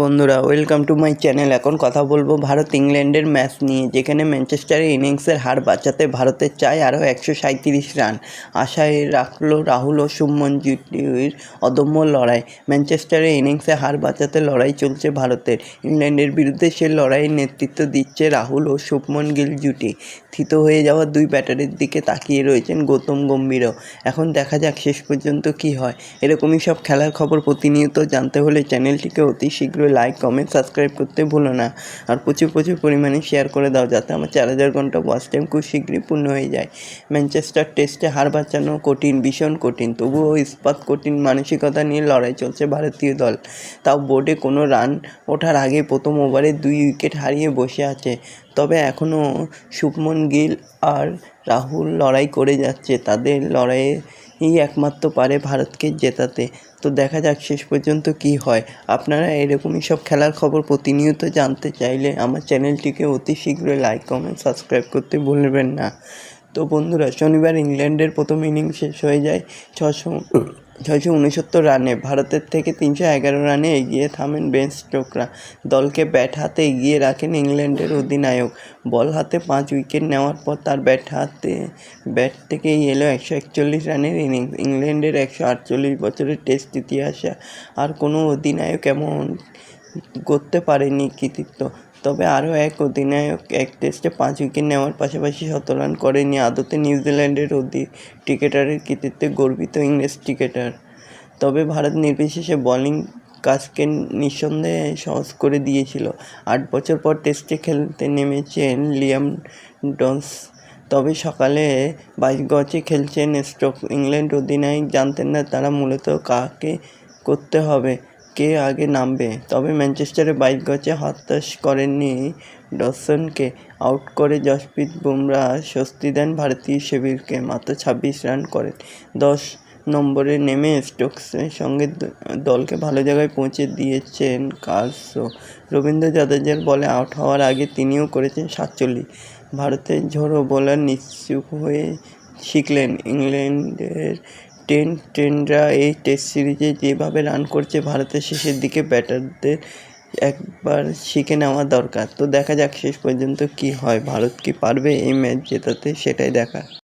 বন্ধুরা, welcome to my channel. এখন কথা বলবো ভারত ইংল্যান্ডের ম্যাচ নিয়ে, যেখানে ম্যানচেস্টারের ইনিংসের হার বাঁচাতে ভারতের চাই আরও 137 রান। আশায় রাখলো রাহুল ও শুভমন গিলের অদম্য লড়াই। ম্যানচেস্টারের ইনিংসে হার বাঁচাতে লড়াই চলছে ভারতের। ইংল্যান্ডের বিরুদ্ধে সে লড়াইয়ের নেতৃত্ব দিচ্ছে রাহুল ও শুভমন গিল জুটি। থিত হয়ে যাওয়া দুই ব্যাটারের দিকে তাকিয়ে রয়েছেন গৌতম গম্ভীরও। এখন দেখা যাক শেষ পর্যন্ত কি হয়। এরকমই সব খেলার খবর প্রতিনিয়ত জানতে হলে চ্যানেলটিকে অতি শীঘ্রই লাইক, কমেন্ট, সাবস্ক্রাইব করতে ভুলো না। আর প্রচুর পরিমাণে শেয়ার করে দাও, যাতে আমার 4000 ঘন্টা ওয়াচ টাইম খুব শীঘ্রই পূর্ণ হয়ে যায়। ম্যানচেস্টার টেস্টে হার বাঁচানো কঠিন, ভীষণ কঠিন, তবুও ইস্পাত কঠিন মানসিকতা নিয়ে লড়াই চলছে ভারতীয় দল। তাও বোর্ডে কোনো রান ওঠার আগে প্রথম ওভারে 2 উইকেট হারিয়ে বসে আছে। তবে এখনও শুভমন গিল আর রাহুল লড়াই করে যাচ্ছে। তাদের লড়াইয়েই একমাত্র পারে ভারতকে জেতাতে। তো দেখা যাক শেষ পর্যন্ত কি হয়। আপনারা এরকমই সব খেলার খবর প্রতিনিয়ত জানতে চাইলে আমার চ্যানেলটিকে অতি শীঘ্রই লাইক, কমেন্ট, সাবস্ক্রাইব করতে ভুলবেন না। তো বন্ধুরা, শনিবার ইংল্যান্ডের প্রথম ইনিংস শেষ হয়ে যায় 669 রানে। ভারতের থেকে 311 রানে এগিয়ে থামেন বেন স্টোকরা। দলকে ব্যাট হাতে এগিয়ে রাখেন ইংল্যান্ডের অধিনায়ক। বল হাতে 5 উইকেট নেওয়ার পর তার ব্যাট থেকেই এলো 141 রানের ইনিংস। ইংল্যান্ডের 148 বছরের টেস্ট ইতিহাসে আর কোনো অধিনায়ক এমন করতে পারেনি কৃতিত্ব। তবে আরও এক অধিনায়ক এক টেস্টে 5 উইকেট নেওয়ার পাশাপাশি 100 রান করেনি। আদতে নিউজিল্যান্ডের ক্রিকেটারের কৃতিত্বে গর্বিত ইংরেজ ক্রিকেটার। তবে ভারত নির্বিশেষে বোলিং কাজকে নিঃসন্দেহে সহজ করে দিয়েছিল। 8 বছর পর টেস্টে খেলতে নেমেছেন লিয়াম ডস। তবে সকালে 22 গজে খেলছেন স্টোক। ইংল্যান্ড অধিনায়ক জানতেন না তারা মূলত কাকে করতে হবে, কে আগে নামবে। তবে ম্যানচেস্টারে 22 গজে হতাশ করেননি ডসনকে। আউট করে জসপ্রীত বুমরাহ স্বস্তি দেন ভারতীয় শিবিরকে। মাত্র 26 রান করেন 10 নম্বরে নেমে স্টোকসের সঙ্গে দলকে ভালো জায়গায় পৌঁছে দিয়েছেন কার্লসও। রবীন্দ্র জাদেজার বলে আউট হওয়ার আগে তিনিও করেছেন 47। ভারতের ঝোড়ো বোলার নিশ্চুপ হয়ে শিখলেন ইংল্যান্ডের টেন্ডরা এই টেস্ট সিরিজে যেভাবে রান করছে ভারতের শেষের দিকে ব্যাটারদের একবার শিখে নেওয়া দরকার। তো দেখা যাক শেষ পর্যন্ত কি হয়। ভারত কি পারবে এই ম্যাচ জেতাতে, সেটাই দেখা।